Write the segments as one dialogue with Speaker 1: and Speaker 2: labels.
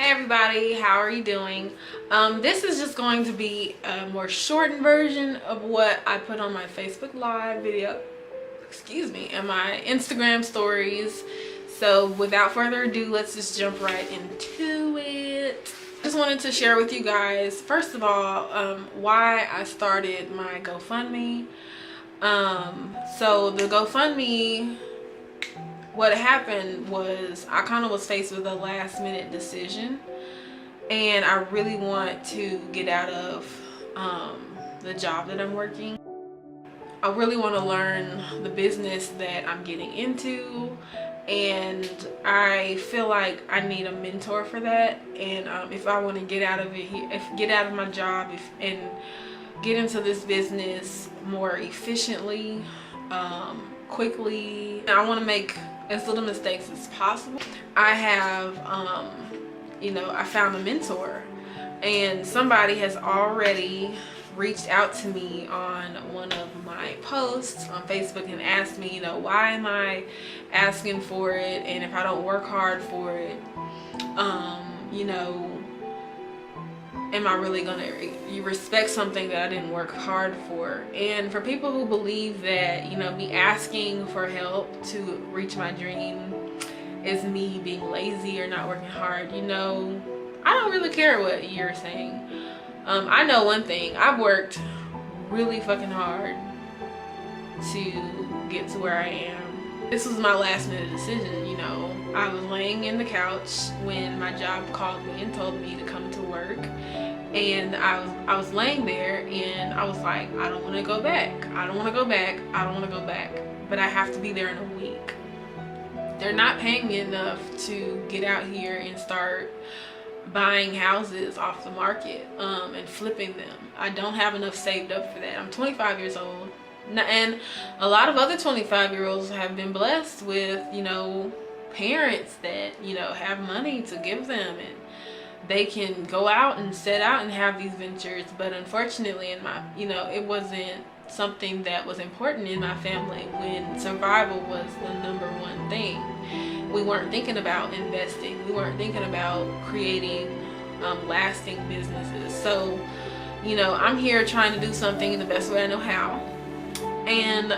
Speaker 1: everybody, how are you doing? This is just going to be a more shortened version of what I put on my Facebook Live video, and my Instagram stories. So without further ado, let's just jump right into it. Just wanted to share with you guys, first of all, why I started my GoFundMe. So the GoFundMe, what happened was I kind of was faced with a last minute decision, and I really want to get out of the job that I'm working. I really want to learn the business that I'm getting into, and I feel like I need a mentor for that. And if I want to get out of it, get out of my job and get into this business more efficiently, quickly, I want to make as little mistakes as possible. I have I found a mentor, and somebody has already reached out to me on one of my posts on Facebook and asked me, why am I asking for it, and if I don't work hard for it, am I really gonna respect something that I didn't work hard for? And for people who believe that me asking for help to reach my dream is me being lazy or not working hard, I don't really care what you're saying. I know one thing: I've worked really fucking hard to get to where I am. This was my last minute decision. I was laying in the couch when my job called me and told me to come to work, and I was laying there and I was like, I don't want to go back. I don't want to go back. I don't want to go back. But I have to be there in a week. They're not paying me enough to get out here and start buying houses off the market and flipping them. I don't have enough saved up for that. I'm 25 years old, and a lot of other 25-year-olds have been blessed with parents that have money to give them, and they can go out and set out and have these ventures. But unfortunately, in my it wasn't something that was important in my family when survival was the #1 thing. We weren't thinking about investing. We weren't thinking about creating lasting businesses. So I'm here trying to do something in the best way I know how, and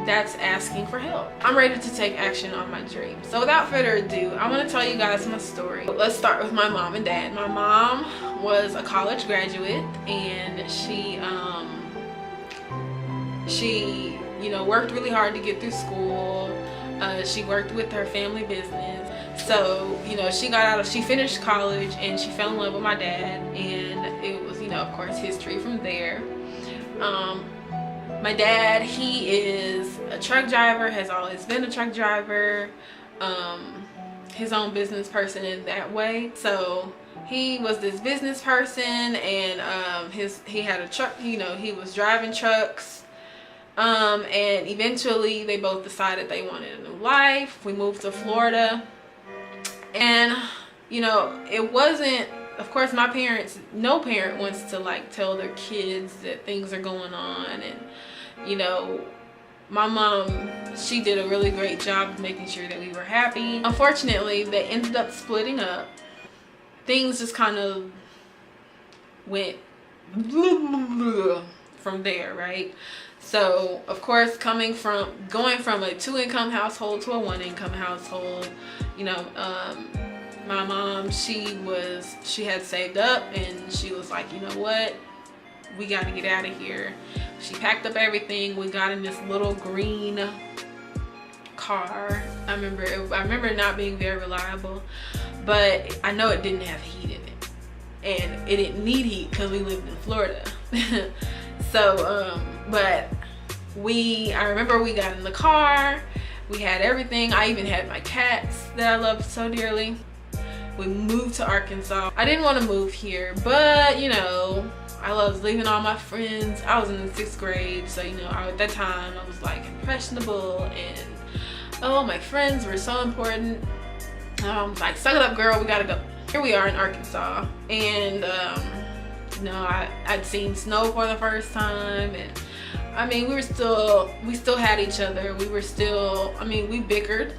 Speaker 1: that's asking for help. I'm ready to take action on my dream. So without further ado, I want to tell you guys my story. Let's start with my mom and dad. My mom was a college graduate, and she worked really hard to get through school. She worked with her family business. So she finished college and she fell in love with my dad, and it was of course history from there. My dad, he is a truck driver, has always been a truck driver, his own business person in that way. So he was this business person, and he had a truck, he was driving trucks, and eventually they both decided they wanted a new life. We moved to Florida, and it wasn't, of course, no parent wants to tell their kids that things are going on. And my mom, she did a really great job of making sure that we were happy. Unfortunately, they ended up splitting up. Things just kind of went from there, right? So of course, going from a 2-income household to a 1-income household, my mom, she had saved up, and she was like, what, we got to get out of here. She packed up everything. We got in this little green car. I remember it not being very reliable, but I know it didn't have heat in it, and it didn't need heat because we lived in Florida. So but I remember we got in the car, we had everything. I even had my cats that I loved so dearly. We moved to Arkansas. I didn't want to move here, but I loved leaving all my friends. I was in the 6th grade, so at that time I was impressionable, and my friends were so important. Suck it up, girl, we gotta go. Here we are in Arkansas, and I'd seen snow for the first time, and we still had each other. We bickered,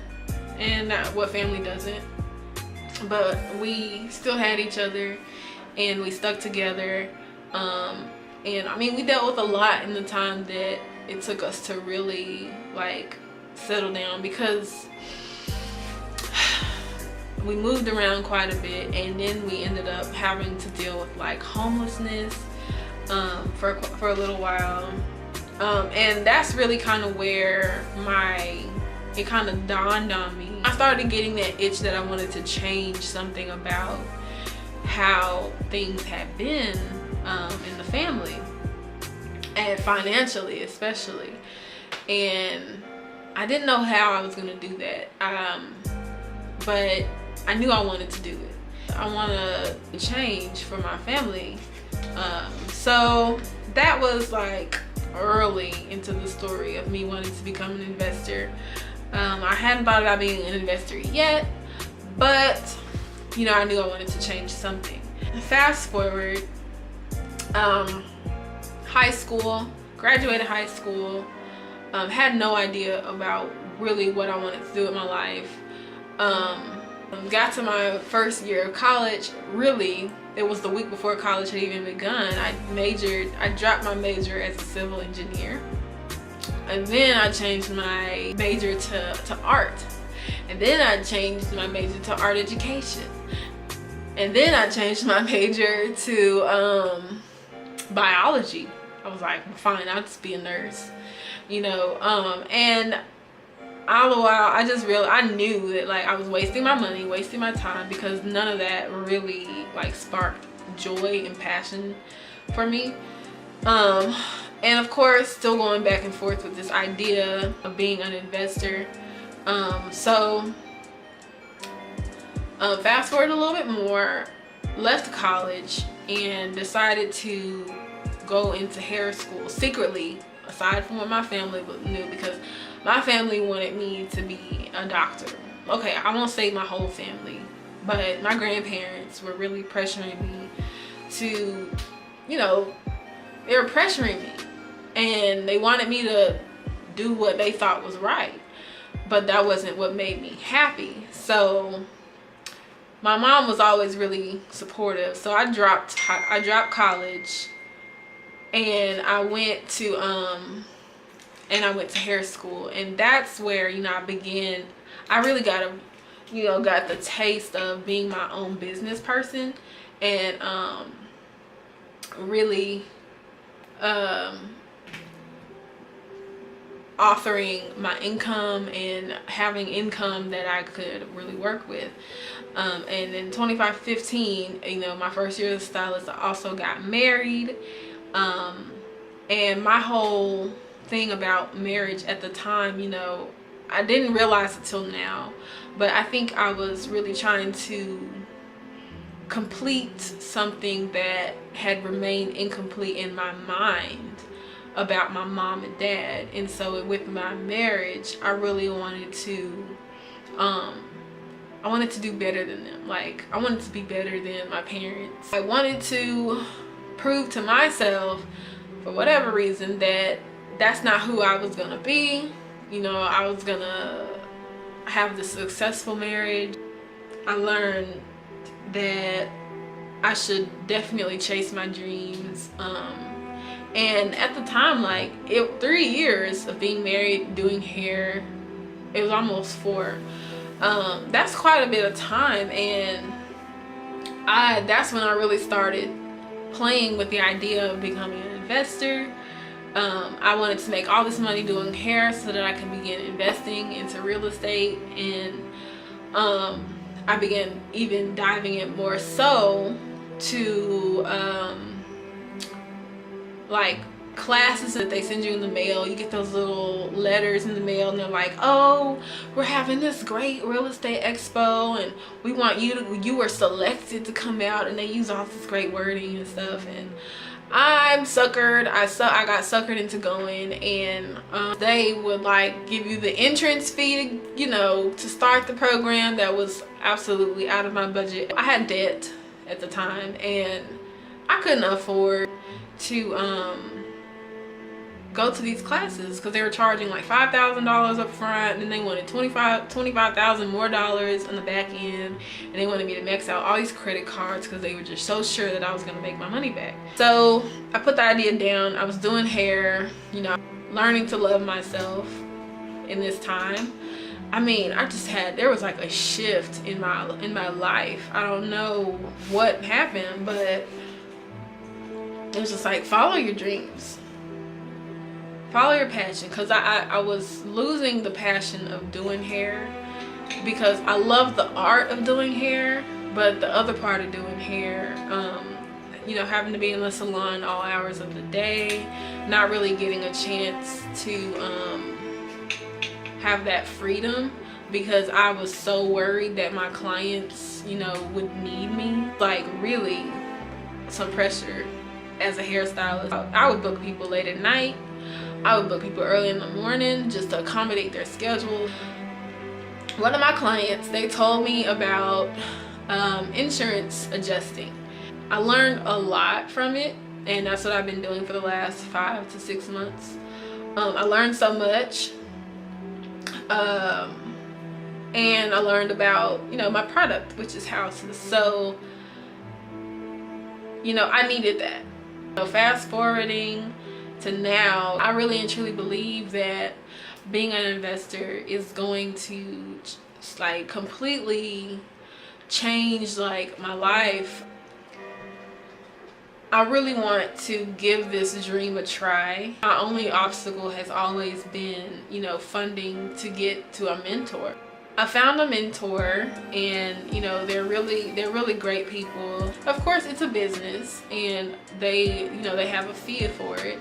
Speaker 1: and what family doesn't? but we still had each other and we stuck together. And I mean, we dealt with a lot in the time that it took us to really like settle down, because we moved around quite a bit, and then we ended up having to deal with like homelessness for a little while. And that's really kind of where it kind of dawned on me. I started getting that itch that I wanted to change something about how things had been in the family, and financially especially. And I didn't know how I was gonna do that, but I knew I wanted to do it. I want to change for my family. So that was like early into the story of me wanting to become an investor. I hadn't thought about being an investor yet, but you know, I knew I wanted to change something. Fast forward, high school, graduated high school, had no idea about really what I wanted to do with my life. Got to my first year of college, really, it was the week before college had even begun. I dropped my major as a civil engineer. And then I changed my major to art. And then I changed my major to art education. And then I changed my major to biology. I was like, fine, I'll just be a nurse, you know. And all the while, I knew that like I was wasting my money, wasting my time, because none of that really like sparked joy and passion for me. And of course, still going back and forth with this idea of being an investor. So fast forward a little bit more, left college and decided to go into hair school secretly, aside from what my family knew, because my family wanted me to be a doctor. Okay, I won't say my whole family, but my grandparents were really pressuring me to, you know, they were pressuring me, and they wanted me to do what they thought was right, but that wasn't what made me happy. So my mom was always really supportive, so I dropped college, and I went to hair school. And that's where, you know, I really got the taste of being my own business person, and really offering my income and having income that I could really work with. And in 2015, you know, my first year as a stylist, I also got married. And my whole thing about marriage at the time, you know, I didn't realize it till now, but I think I was really trying to complete something that had remained incomplete in my mind about my mom and dad. And so with my marriage, I really wanted to do better than them. Like, I wanted to be better than my parents. I wanted to prove to myself, for whatever reason, that that's not who I was gonna be. You know, I was gonna have the successful marriage. I learned that I should definitely chase my dreams. And at the time, like, 3 years of being married, doing hair, it was almost 4. That's quite a bit of time, and that's when I really started playing with the idea of becoming an investor. I wanted to make all this money doing hair so that I could begin investing into real estate, and I began even diving in more so to like classes that they send you in the mail. You get those little letters in the mail, and they're like, oh, we're having this great real estate expo, and we want you were selected to come out, and they use all this great wording and stuff. And I'm suckered. I got suckered into going, and they would like give you the entrance fee to, you know, to start the program. That was absolutely out of my budget. I had debt at the time, and I couldn't afford to go to these classes because they were charging like $5,000 up front, and then they wanted $25,000 more dollars on the back end, and they wanted me to max out all these credit cards because they were just so sure that I was going to make my money back. So I put the idea down. I was doing hair, you know, learning to love myself in this time. I mean, there was like a shift in my life. I don't know what happened, but it was just like, follow your dreams. Follow your passion, because I was losing the passion of doing hair, because I love the art of doing hair, but the other part of doing hair, you know, having to be in the salon all hours of the day, not really getting a chance to have that freedom, because I was so worried that my clients, you know, would need me. Like, really some pressure as a hairstylist. I would book people late at night. I would book people early in the morning just to accommodate their schedule. One of my clients, they told me about insurance adjusting. I learned a lot from it, and that's what I've been doing for the last 5 to 6 months. I learned so much, and I learned about, you know, my product, which is houses. So, you know, I needed that. So fast forwarding to now, I really and truly believe that being an investor is going to like completely change like my life. I really want to give this dream a try. My only obstacle has always been, you know, funding to get to a mentor. I found a mentor, and you know, they're really great people. Of course, it's a business, and they, you know, they have a fee for it.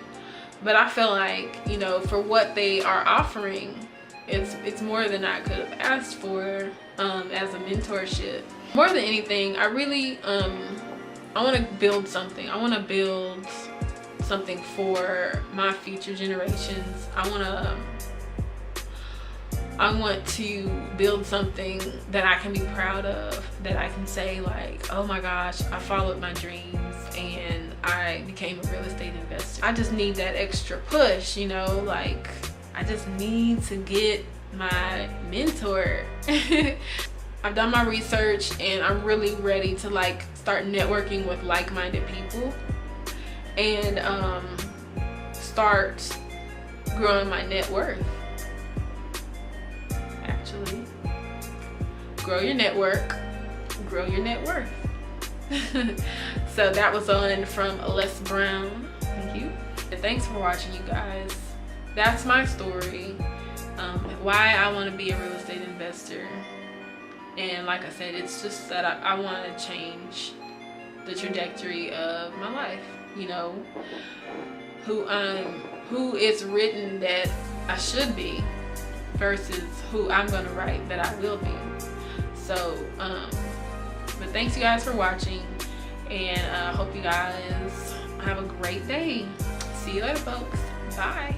Speaker 1: But I feel like, you know, for what they are offering, it's more than I could have asked for as a mentorship. More than anything, I really I want to build something. I want to build something for my future generations. I want to build something that I can be proud of, that I can say like, oh my gosh, I followed my dreams and I became a real estate investor. I just need that extra push, you know, like I just need to get my mentor. I've done my research, and I'm really ready to like start networking with like-minded people and start growing my net worth. Actually, grow your network, grow your net worth. So that was on from Les Brown. Thank you. And thanks for watching, you guys. That's my story, why I want to be a real estate investor. And like I said, it's just that I want to change the trajectory of my life, you know, who it's written that I should be versus who I'm going to write that I will be. So but thanks you guys for watching, and I hope you guys have a great day. See you later, folks. Bye.